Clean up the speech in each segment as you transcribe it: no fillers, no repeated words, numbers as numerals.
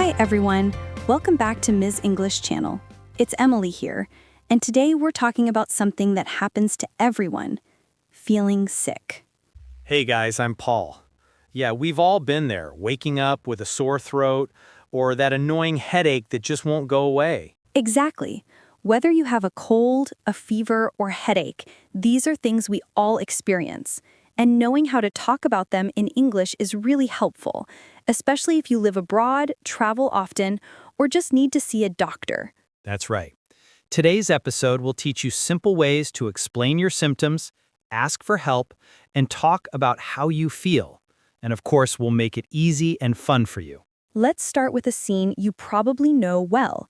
Hi everyone, welcome back to Ms. English channel. It's Emily here, and today we're talking about something that happens to everyone, feeling sick. Hey guys, I'm Paul. Yeah, we've all been there, waking up with a sore throat or that annoying headache that just won't go away. Exactly. Whether you have a cold, a fever, or headache, these are things we all experience. And knowing how to talk about them in English is really helpful, especially if you live abroad, travel often, or just need to see a doctor. That's right. Today's episode will teach you simple ways to explain your symptoms, ask for help, and talk about how you feel. And of course, we'll make it easy and fun for you. Let's start with a scene you probably know well.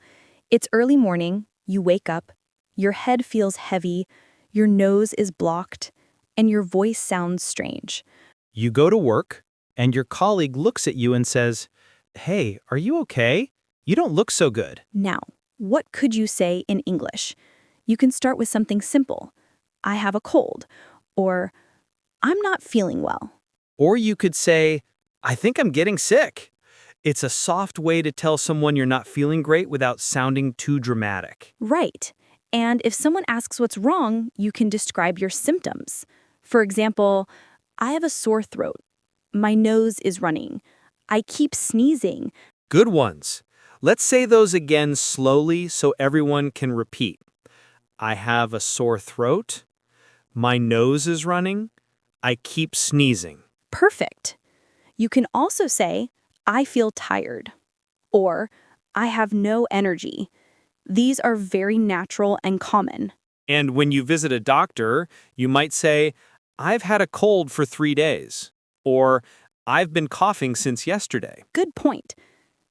It's early morning, you wake up, your head feels heavy, your nose is blocked, and your voice sounds strange. You go to work, and your colleague looks at you and says, "Hey, are you okay? You don't look so good." Now, what could you say in English? You can start with something simple. I have a cold, or I'm not feeling well. Or you could say, "I think I'm getting sick." It's a soft way to tell someone you're not feeling great without sounding too dramatic. Right. And if someone asks what's wrong, you can describe your symptoms. For example, I have a sore throat. My nose is running. I keep sneezing. Good ones. Let's say those again slowly so everyone can repeat. I have a sore throat. My nose is running. I keep sneezing. Perfect. You can also say, I feel tired, or I have no energy. These are very natural and common. And when you visit a doctor, you might say, "I've had a cold for 3 days," or "I've been coughing since yesterday." Good point.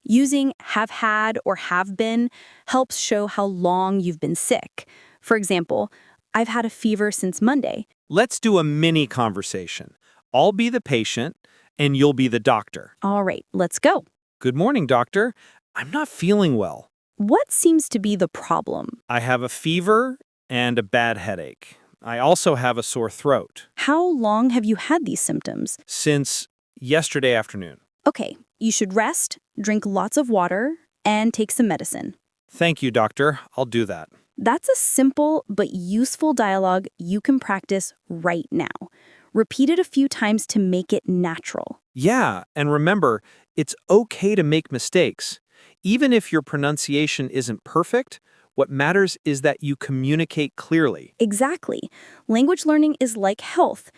Using have had or have been helps show how long you've been sick. For example, I've had a fever since Monday. Let's do a mini conversation. I'll be the patient, and you'll be the doctor. All right, let's go. "Good morning, doctor. I'm not feeling well. What seems to be the problem? I have a fever and a bad headache. I also have a sore throat. How long have you had these symptoms? Since yesterday afternoon." Okay, you should rest, drink lots of water, and take some medicine. "Thank you, doctor. I'll do that." That's a simple but useful dialogue you can practice right now. Repeat it a few times to make it natural. Yeah, and remember, it's okay to make mistakes. Even if your pronunciation isn't perfect, what matters is that you communicate clearly. Exactly. Language learning is like health.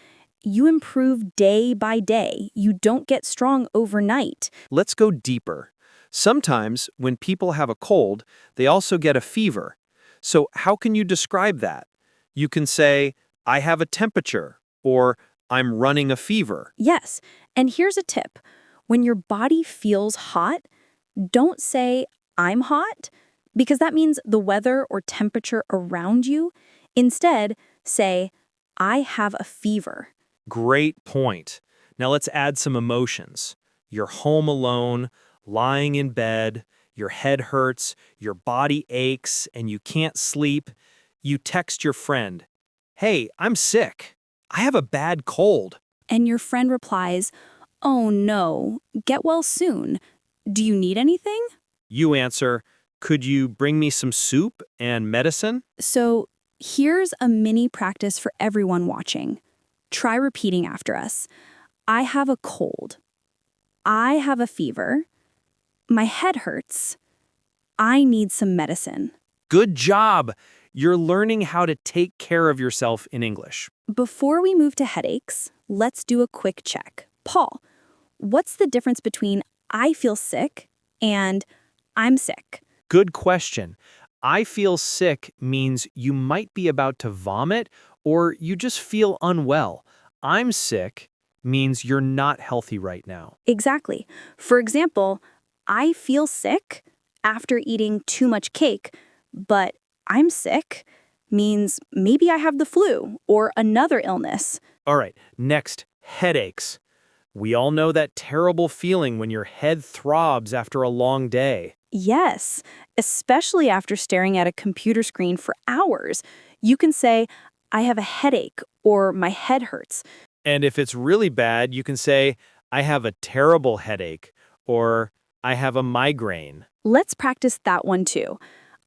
You improve day by day. You don't get strong overnight. Let's go deeper. Sometimes, when people have a cold, they also get a fever. So how can you describe that? You can say, "I have a temperature," or "I'm running a fever." Yes, and here's a tip. When your body feels hot, don't say, I'm hot, because that means the weather or temperature around you. Instead, say, I have a fever. Great point. Now let's add some emotions. You're home alone, lying in bed, your head hurts, your body aches, and you can't sleep. You text your friend, "Hey, I'm sick. I have a bad cold." And your friend replies, oh no, get well soon. Do you need anything? You answer, "Could you bring me some soup and medicine?" So here's a mini practice for everyone watching. Try repeating after us. I have a cold. I have a fever. My head hurts. I need some medicine. Good job! You're learning how to take care of yourself in English. Before we move to headaches, let's do a quick check. Paul, what's the difference between I feel sick and I'm sick? Good question. I feel sick means you might be about to vomit or you just feel unwell. I'm sick means you're not healthy right now. Exactly. For example, I feel sick after eating too much cake, but I'm sick means maybe I have the flu or another illness. All right, next, headaches. We all know that terrible feeling when your head throbs after a long day. Yes, especially after staring at a computer screen for hours. You can say, I have a headache or my head hurts. And if it's really bad, you can say, "I have a terrible headache," or I have a migraine. Let's practice that one too.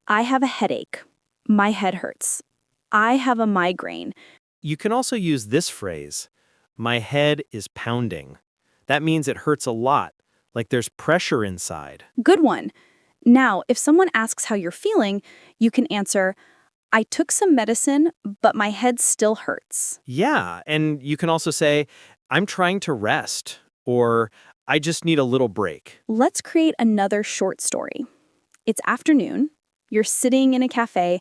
I have a headache. My head hurts. I have a migraine. You can also use this phrase, my head is pounding. That means it hurts a lot, like there's pressure inside. Good one. Now, if someone asks how you're feeling, you can answer, I took some medicine, but my head still hurts. Yeah, and you can also say, I'm trying to rest, or I just need a little break. Let's create another short story. It's afternoon. You're sitting in a cafe,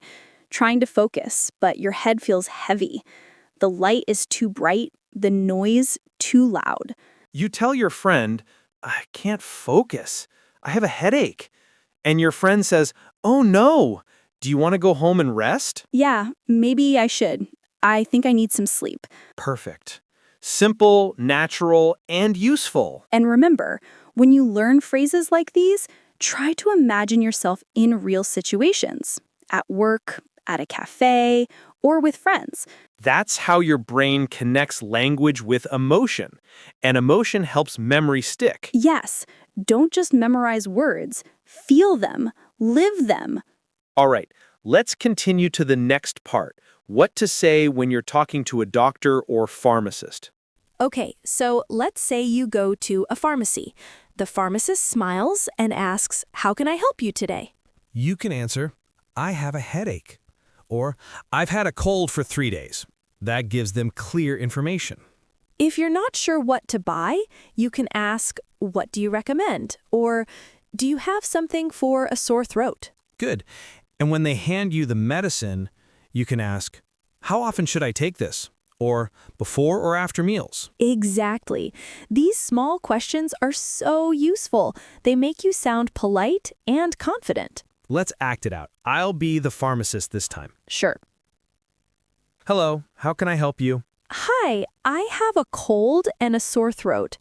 trying to focus, but your head feels heavy. The light is too bright, the noise too loud. You tell your friend, I can't focus. I have a headache. And your friend says, oh no, do you want to go home and rest? Yeah, maybe I should. I think I need some sleep. Perfect. Simple, natural, and useful. And remember, when you learn phrases like these, try to imagine yourself in real situations. At work, at a cafe, or with friends. That's how your brain connects language with emotion, and emotion helps memory stick. Yes, don't just memorize words. Feel them. Live them. All right, let's continue to the next part. What to say when you're talking to a doctor or pharmacist. Okay, so let's say you go to a pharmacy. The pharmacist smiles and asks, how can I help you today? You can answer, I have a headache. Or, I've had a cold for 3 days. That gives them clear information. If you're not sure what to buy, you can ask, what do you recommend? Or, do you have something for a sore throat? Good. And when they hand you the medicine, you can ask, how often should I take this? Or, before or after meals? Exactly. These small questions are so useful. They make you sound polite and confident. Let's act it out. I'll be the pharmacist this time. Sure. Hello, how can I help you? Hi, I have a cold and a sore throat.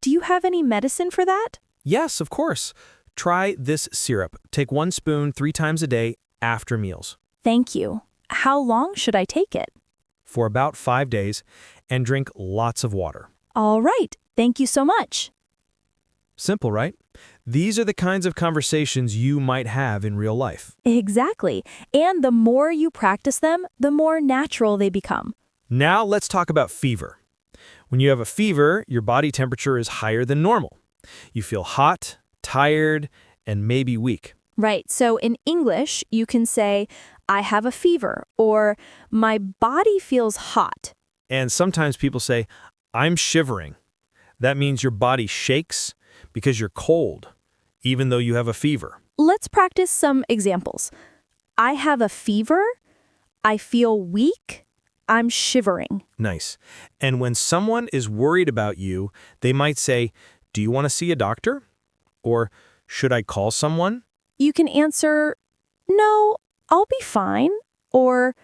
Do you have any medicine for that? Yes, of course. Try this syrup. Take 1 spoon 3 times a day after meals. Thank you. How long should I take it? For about 5 days, and drink lots of water. All right. Thank you so much. Simple, right? These are the kinds of conversations you might have in real life. Exactly. And the more you practice them, the more natural they become. Now let's talk about fever. When you have a fever, your body temperature is higher than normal. You feel hot, tired, and maybe weak. Right. So in English, you can say, I have a fever, or my body feels hot. And sometimes people say, I'm shivering. That means your body shakes because you're cold, even though you have a fever. Let's practice some examples. I have a fever. I feel weak. I'm shivering. Nice. And when someone is worried about you, they might say, do you want to see a doctor? Or, should I call someone? You can answer, no, I'll be fine. Or,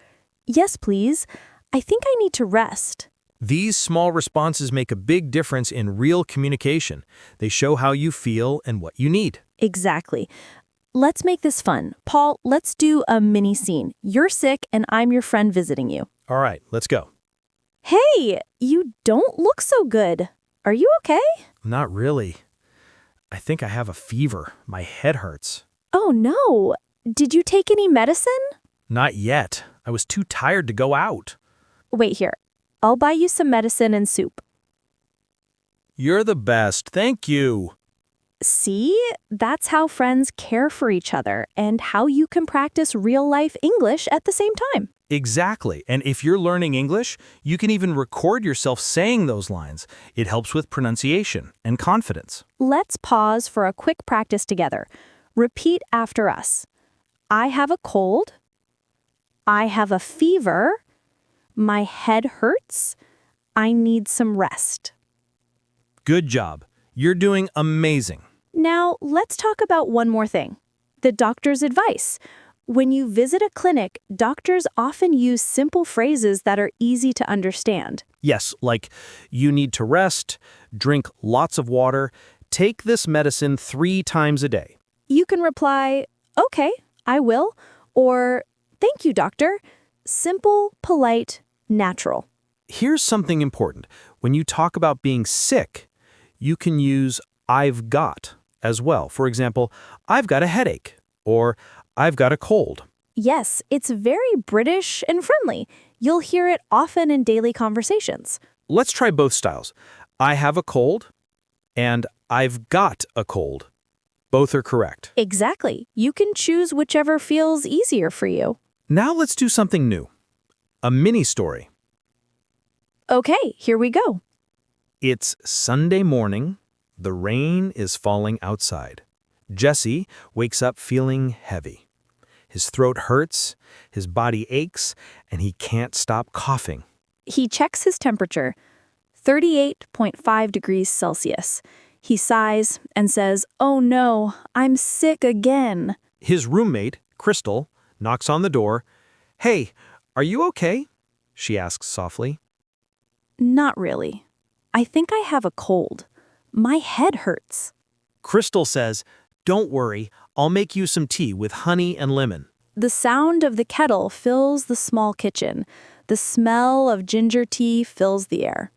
yes, please. I think I need to rest. These small responses make a big difference in real communication. They show how you feel and what you need. Exactly. Let's make this fun. Paul, let's do a mini scene. You're sick and I'm your friend visiting you. All right, let's go. Hey, you don't look so good. Are you okay? Not really. I think I have a fever. My head hurts. Oh no. Did you take any medicine? Not yet. I was too tired to go out. Wait here. I'll buy you some medicine and soup. You're the best. Thank you. See? That's how friends care for each other and how you can practice real-life English at the same time. Exactly. And if you're learning English, you can even record yourself saying those lines. It helps with pronunciation and confidence. Let's pause for a quick practice together. Repeat after us. I have a cold. I have a fever. My head hurts. I need some rest. Good job. You're doing amazing. Now, let's talk about one more thing. The doctor's advice. When you visit a clinic, doctors often use simple phrases that are easy to understand. Yes, like you need to rest, drink lots of water, take this medicine 3 times a day. You can reply, okay, I will, or thank you, doctor. Simple, polite, natural. Here's something important. When you talk about being sick, you can use I've got as well. For example, I've got a headache, or I've got a cold. Yes, it's very British and friendly. You'll hear it often in daily conversations. Let's try both styles. I have a cold, and I've got a cold. Both are correct. Exactly. You can choose whichever feels easier for you. Now let's do something new. A mini story. Okay, here we go. It's Sunday morning. The rain is falling outside. Jesse wakes up feeling heavy. His throat hurts, his body aches, and he can't stop coughing. He checks his temperature, 38.5 degrees Celsius. He sighs and says, "Oh no, I'm sick again." His roommate, Crystal, knocks on the door. "Hey, are you okay?" she asks softly. Not really. I think I have a cold. My head hurts. Crystal says, "Don't worry, I'll make you some tea with honey and lemon." The sound of the kettle fills the small kitchen. The smell of ginger tea fills the air.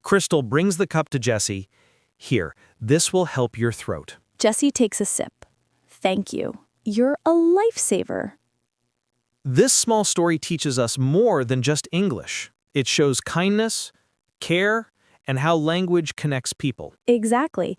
Crystal brings the cup to Jesse. "Here, this will help your throat." Jesse takes a sip. "Thank you. You're a lifesaver." This small story teaches us more than just English. It shows kindness, care, and how language connects people. Exactly.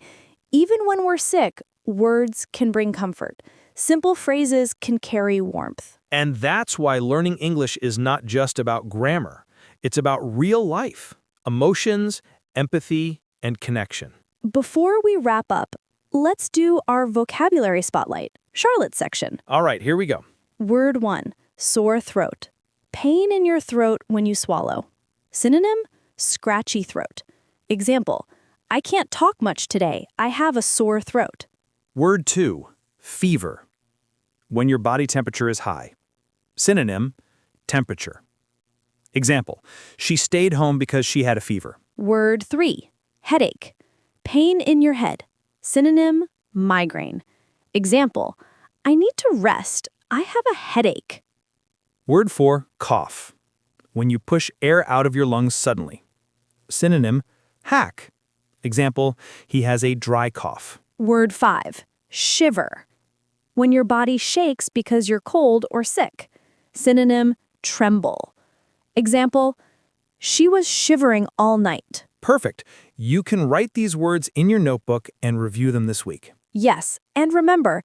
Even when we're sick, words can bring comfort. Simple phrases can carry warmth. And that's why learning English is not just about grammar. It's about real life, emotions, empathy, and connection. Before we wrap up, let's do our vocabulary spotlight, Charlotte's section. All right, here we go. Word 1, sore throat. Pain in your throat when you swallow. Synonym, scratchy throat. Example, I can't talk much today. I have a sore throat. Word 2, fever. When your body temperature is high. Synonym, temperature. Example, she stayed home because she had a fever. Word 3, headache. Pain in your head. Synonym, migraine. Example, I need to rest. I have a headache. Word 4, cough. When you push air out of your lungs suddenly. Synonym, hack. Example, he has a dry cough. Word 5, shiver. When your body shakes because you're cold or sick. Synonym, tremble. Example, she was shivering all night. Perfect. You can write these words in your notebook and review them this week. Yes, and remember,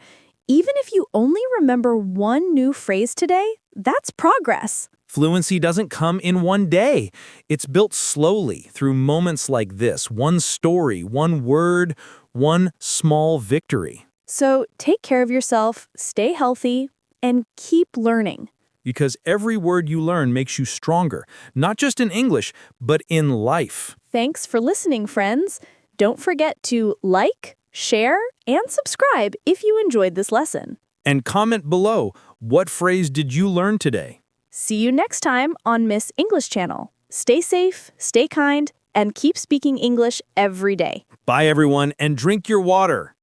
even if you only remember one new phrase today, that's progress. Fluency doesn't come in one day. It's built slowly through moments like this. One story, one word, one small victory. So take care of yourself, stay healthy, and keep learning. Because every word you learn makes you stronger, not just in English, but in life. Thanks for listening, friends. Don't forget to like, share, and subscribe if you enjoyed this lesson. And comment below, what phrase did you learn today? See you next time on Miss English Channel. Stay safe, stay kind, and keep speaking English every day. Bye, everyone, and drink your water.